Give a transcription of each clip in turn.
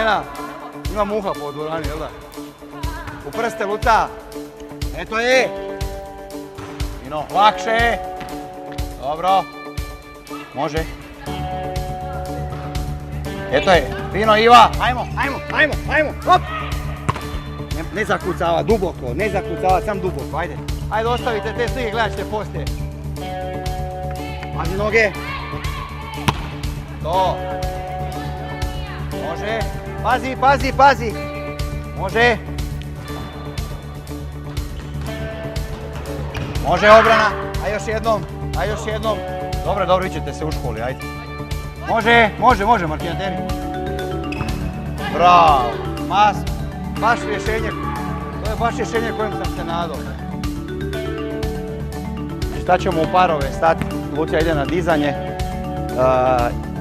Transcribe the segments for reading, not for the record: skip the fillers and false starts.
Magdalena. Ima muha po dvorani, jel da? U prste luta. Eto je. Fino, lakše. Dobro. Može. Eto je. Fino, Iva. Ajmo. Hop. Ne zakucava, duboko. Ne zakucava, sam duboko. Ajde. Ajde, ostavite te slike, gledat ćete poslije. Pazi noge. To. Može. Pazi. Može. Može obrana. A još jednom. Dobro, vi ćete se u školi, ajde. Može, Martina, teri. Bravo. Baš rješenje. To je baš rješenje kojem sam se nadao. Šta ćemo u parove stati? Lucija ide na dizanje.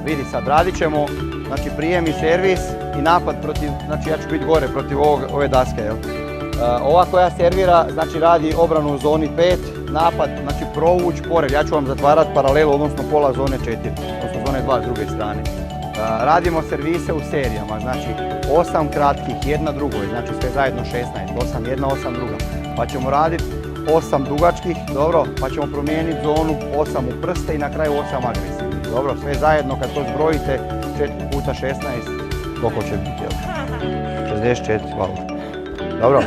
Vidi sad, radit ćemo, znači prijem i servis i napad protiv, znači ja ću biti gore protiv ove daske, jel? Ova koja servira, znači radi obranu u zoni 5, napad, znači provuć pored, ja ću vam zatvarati paralelu, odnosno pola zone 4, odnosno zone 2 s druge strane. Radimo servise u serijama, znači 8 kratkih, jedna drugoj, znači sve zajedno 16, 8 jedna, 8 druga. Pa ćemo raditi 8 dugačkih, dobro, pa ćemo promijeniti zonu 8 u prste i na kraju 8 agresivnih. Dobro, sve zajedno kad to zbrojite 4 puta 16, koliko će biti, jel? 64, hvala. Dobro.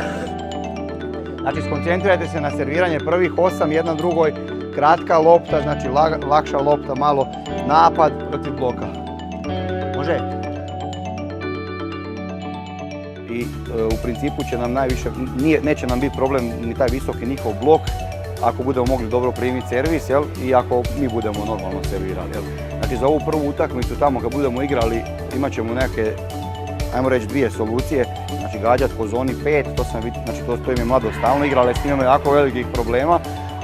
Znači skoncentrirajte se na serviranje prvih 8, jedna drugoj, kratka lopta, znači lakša lopta, malo napad protiv bloka. Može? I u principu će nam najviše, neće nam biti problem ni taj visoki njihov blok, ako budemo mogli dobro primiti servis, jel? I ako mi budemo normalno servirali, jel? Znači za ovu prvu utakmicu tamo kad budemo igrali imat ćemo neke, ajmo reći, dvije solucije. Znači gađati po zoni 5, znači to im je mlado stalno igrali, s njima imaju jako velikih problema.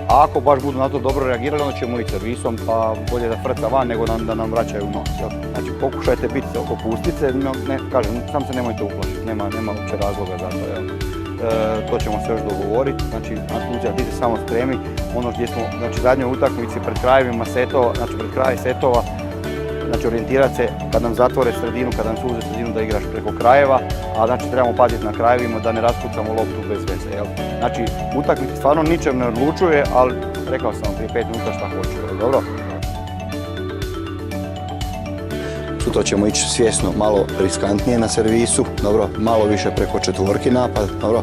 A ako baš budu na to dobro reagirali, onda ćemo ići servisom, pa bolje da frca van nego da nam vraćaju nos, jel? Znači pokušajte biti oko pustice, kažem, sam se nemojte uplašiti, nema uopće razloga za to, jel? To ćemo se još dogovoriti, znači Lucija, ti se samo spremi, ono gdje smo, znači zadnjoj utakmici pred krajevima setova, znači pred kraj setova, znači orijentirati se kad nam zatvore sredinu, kad nam suze sredinu da igraš preko krajeva, a znači trebamo paziti na krajevima da ne raspucamo loptu bez veze, jel? Znači utakmica stvarno ničem ne odlučuje, ali rekao sam vam prije 5 minuta šta hoću, jel dobro? Sutra ćemo ići svjesno malo riskantnije na servisu, dobro, malo više preko četvorki napad, dobro.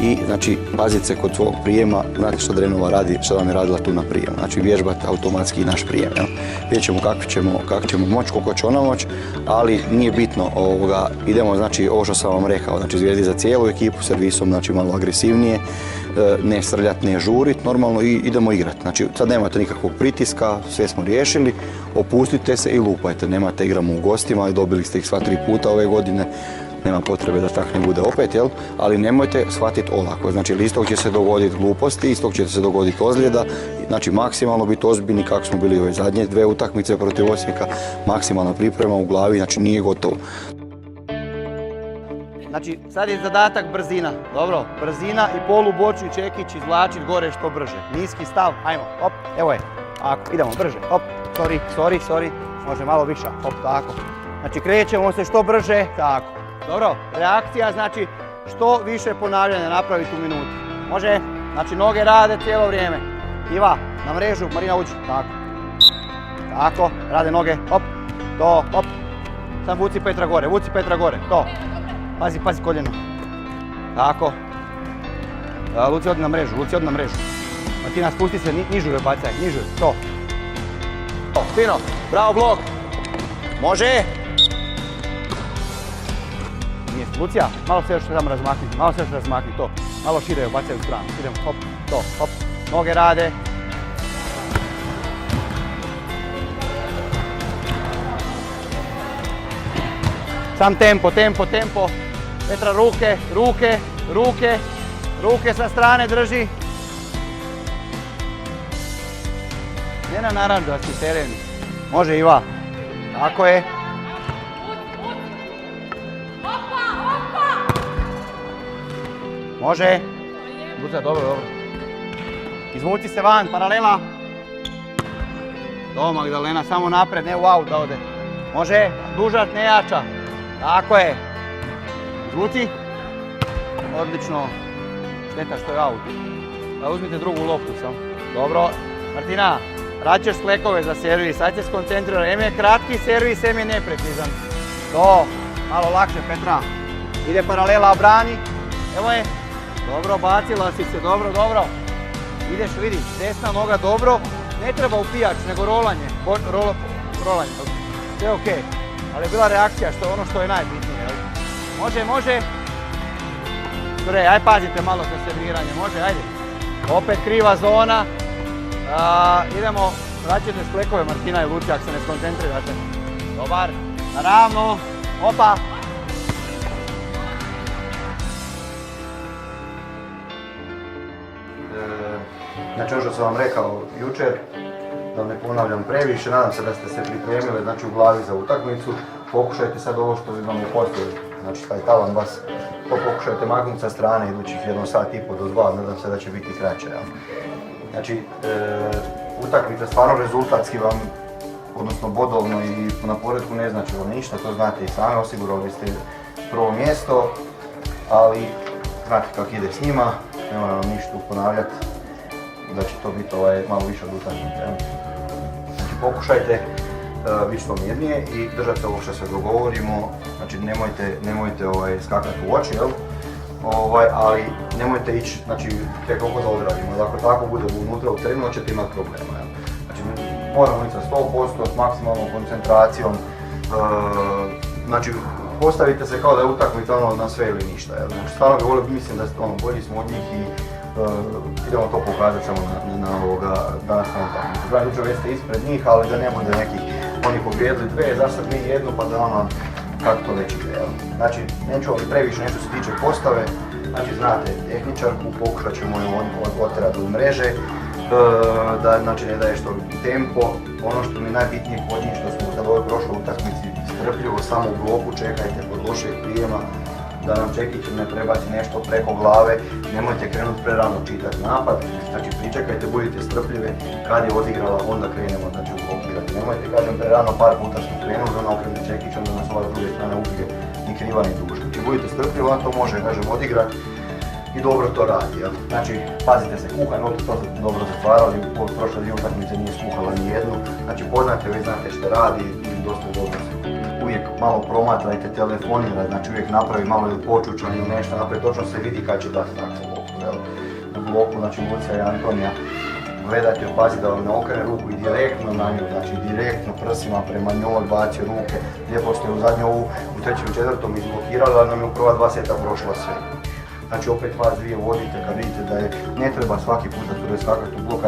I znači paziti se kod svog prijema, znate što Drenova radi, što vam je radila tu na prijemu. Znači vježbati automatski naš prijem. Vidjet ćemo kako ćemo moći, koliko će ona moći, ali nije bitno, idemo, znači ovo što sam vam rekao, znači zvijezdi za cijelu ekipu, servisom, znači malo agresivnije, ne srljati, ne žuriti, normalno i idemo igrati. Znači sad nemate nikakvog pritiska, sve smo riješili, opustite se i lupajte, nemate, igramo u gostima i dobili ste ih sva 3 puta ove godine. Nema potrebe da tak ne bude opet, jel? Ali nemojte shvatiti olako. Znači, istog će se dogoditi gluposti, istog će se dogoditi ozljeda. Znači, maksimalno biti ozbiljni kako smo bili ove zadnje 2 utakmice protiv Osijeka. Maksimalna priprema u glavi, znači nije gotovo. Znači, sad je zadatak brzina. Dobro, brzina i polubočni čekić izvlačiti gore što brže. Niski stav, ajmo, hop, evo je. Ako, idemo brže, hop, sorry. Može malo više, hop, tako. Znači, krećemo se što brže, tako. Dobro, reakcija znači što više ponavljanja napraviti u minuti. Može? Znači noge rade cijelo vrijeme. Iva, na mrežu, Marina uđi. Tako, rade noge, hop, to, hop. Sam vuci Petra gore, to. Pazi koljeno. Tako. Lucija odi na mrežu. Martina, spusti se, nižu joj bacaj, to. Fino, bravo blok. Može. Lucija, malo se još tamo razmakni, to. Malo šire joj bacaj u stranu. Idemo, hop, to, hop. Noge rade. Sam tempo. Petra, ruke sa strane drži. Ne na naranđasti teren. Može Iva. Tako je. Može. Lucija, dobro. Izvuci se van, paralela. Do Magdalena, samo napred, ne u aut da ode. Može, dužat, ne jača. Tako je. Žuti. Odlično. Šteta što je out. Uzmite drugu loptu sam. Dobro. Martina, vraćaš sklekove za servis, sad se skoncentrira. Em je kratki servis, em je neprecizan. To, malo lakše Petra. Ide paralela, brani. Evo je. Dobro, bacila si se, dobro, dobro. Ideš, vidiš, desna noga dobro. Ne treba upijač, nego rolanje. Rolanje, sve je okej. Ali je bila reakcija, što je ono što je najbitnije. Može, može. Dure, aj pazite malo sa serviranjem, može, ajde. Opet kriva zona. Idemo, vraćajte sklekove Martina i Luci, ako se ne skoncentrirate. Dobar, naravno, opa. Znači ono što sam vam rekao jučer, da ne ponavljam previše, nadam se da ste se pripremili, znači u glavi za utakmicu. Pokušajte sad ovo što imamo poslije, znači taj tavan vas, to pokušajte maknuti sa strane idućih 1 sat i pol do 2, nadam se da će biti kraće. Znači, utakmica stvarno rezultatski vam, odnosno bodovno i na poredku ne znači vam ništa, to znate i sami, osigurali ste prvo mjesto, ali znate kako ide s njima, ne moram vam ništa ponavljati da će to biti malo više od utakmice. Znači pokušajte biti što mirnije i držati ovo što se dogovorimo, znači nemojte skakati u oči, jel? Ali nemojte ići, znači tek kako da odradimo, ako tako bude unutra u terenu ćete imati problema. Jel? Znači moramo ići sa 100%, s maksimalnom koncentracijom, znači postavite se kao da je utakmica na sve ili ništa. Jel? Znači stvarno bi volio, mislim da bolji smo od njih i idemo to pokazati samo na danas na utakmicu. Jučer već ste ispred njih, ali da ne bude nekih, oni pobijedili 2, za sad mi jednu, pa da kako to već ide. Znači, neću vam previše nešto se tiče postave, znači znate tehničarku, pokušat ćemo ju otjerati od mreže, da znači ne daješ to tempo. Ono što mi je najbitnije kod njih, što smo sad ovoj prošloj utakmici strpljivo samo u bloku, čekajte kod lošeg prijema, da nam Čekić ne prebaci nešto preko glave, nemojte krenuti prerano čitati napad, znači pričekajte, budite strpljivi, kad je odigrala onda krenemo, znači blokirati. Nemojte, kažem, prerano par puta smo krenuli, onda okrene Čekić, onda nas ova druge strane ubije ni kriva ni duža. Znači budite strpljivi, on to može, kažem, odigrati i dobro to radi. Ja. Znači, pazite se, kuhan, opet to ste dobro zatvarali, prošle 2 utakmice nije skuhala ni jednu, znači poznate, vi znate što radi i dosta dobro se. Uvijek malo promatrajte, telefonirajte, znači uvijek napravi malo ili počučan ili nešto, napravi točno se vidi kad će dati tako u bloku. U bloku, znači Lucija i Antonija, gledajte, pazite da vam ne okrene ruku i direktno na nju, znači direktno prsima prema njoj bacio ruke. Lijepo ste u zadnju ovu, u 3. i 4. izblokirali, ali nam je u prva 2 seta prošla sve. Znači opet vas 2 vodite kad vidite da je, ne treba svaki put da tu skakati u blok,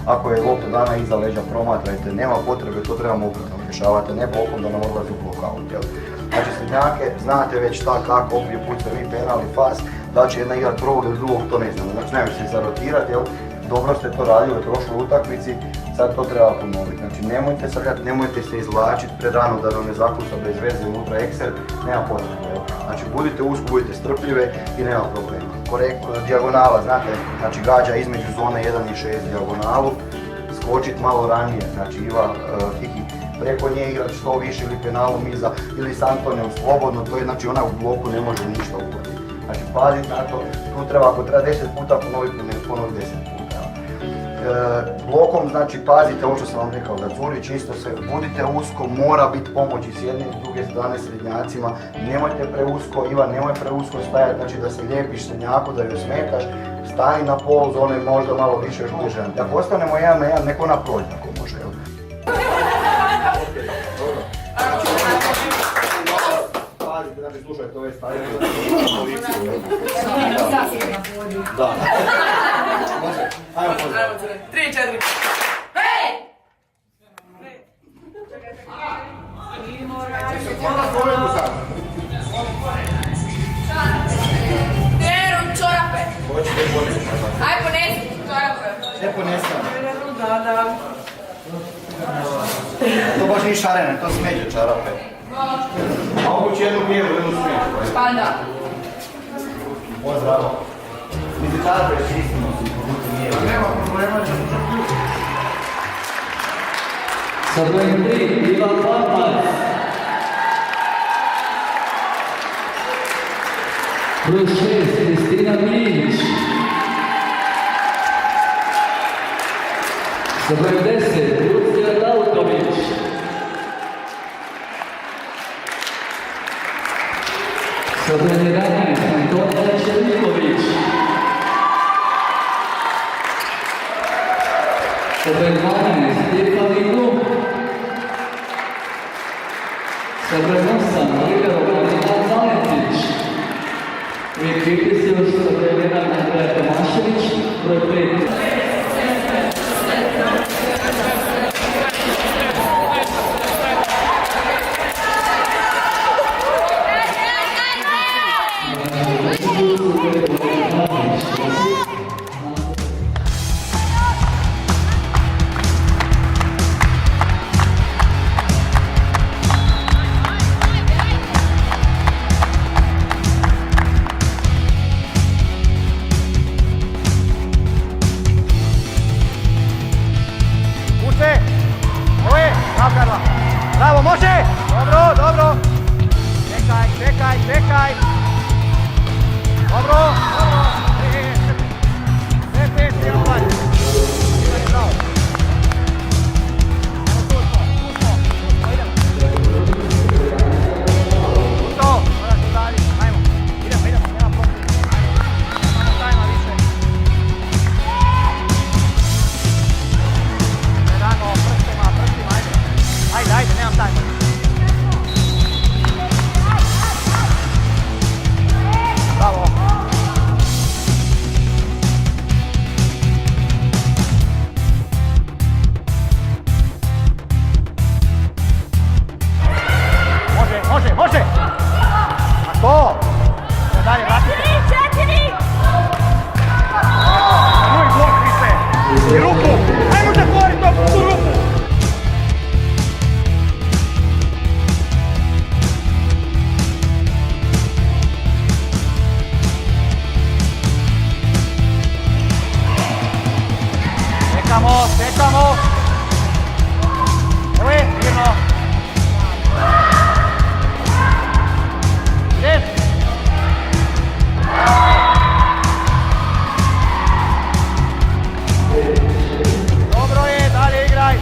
ako je lopta dana iza leđa promatrajte, nema potrebe, to trebamo obranom rješavati, ne bokom da nam odlazi u blokaut. Znači srednjake, znate već kako obrije put se vi penal i fast, da će jedna igrat prvog ili drugog, to ne znamo, znači nemoj se zarotirati, dobro ste to radili u prošloj utakmici, sad to treba ponoviti. Znači nemojte srljati, nemojte se izvlačiti prerano da vam ne zakuca bez veze unutra ekser, nema potrebe. Znači budite usko, budite strpljive i nema problema. Dijagonala, znate, znači gađa između zone 1 i 6 dijagonalu, skočiti malo ranije, znači Iva Kiki preko nje igrati što više ili penalom iza ili s Antonijom slobodno, to je znači ona u bloku ne može ništa ugoditi. Znači paziti na to, tu treba, ako treba 10 puta ponoviti 10 puta. Blokom, znači pazite ovo što sam vam rekao, da curi čisto se, budite usko, mora biti pomoći s jedne i s druge strane srednjacima, nemojte preusko, Ivan nemoj preusko stajati, znači da se lijepiš srednjaku, da joj smetaš, stani na pol zone, možda malo više žužan. Ako ostanemo 1 na 1, neko ona prođe ako može, jel? Pazite, znači slušajte ove stavite da policiju, jel? Da. Može, ajmo pozdrav. 3, 4. Hej! Terom čorape. Hoćete ponesti? Aj ponesi čorape. Sve ponesam. Da. To baš nije šarene, to smeđe čarape. A ovo će jednu bijelu, jednu smeđu. Pa da. Pozdrav. Mi se čarape čistimo si, nije. Nema problema, će se ključ. Sa brojem 3, Ivan Pampas. Broj 6, Kristina Milić. Sa brojem 10, Lucija Lautović. Sa brojem 11, Antonija Černiković. Sa brojem 12, Stefani Klum. Sa brojem 8, libero Marina Zaletić. U ekipi se još sa brojem 1, Andreja Tomašević, broj 5. Puste! Ove! Bravo Karla! Bravo, može! Dobro, dobro! Čekaj, čekaj, čekaj! Dobro, dobro! Pet, idemo dalje. Idemo, bravo. Evo tu smo, idemo. Pusto, moraš tu dalje, ajmo. Idemo, nema problem. Ajmo, samo tajma više. Rano, prstima, ajde. Ajde, nemam tajma. Bravo. Može, može! A to! Da dalje, vratite. 4! Moj blok, Kriste! I ruku! Ajmo zatvoriti tu ruku! Čekamo! Evo je, mirno! Idem! Dobro je, dalje igraj!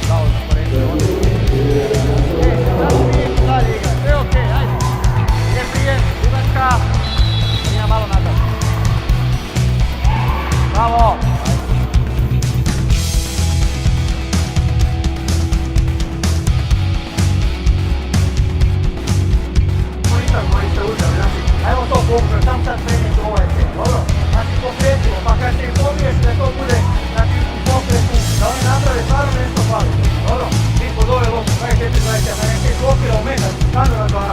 Bravo, dalje igraj, sve okej, ajde! Prijem, dugačka! Ima malo nazad. Bravo! Ajmo to pokušati, sam sad spremiti ovaj set, dobro? Znači pokretimo, pa kad se pobiješ da to bude znači, u pokretu, da oni naprave stvarno nešto palu, dobro? Ti pod ove lopu, 24-27, da ne se blokira u metar, stvarno na 12.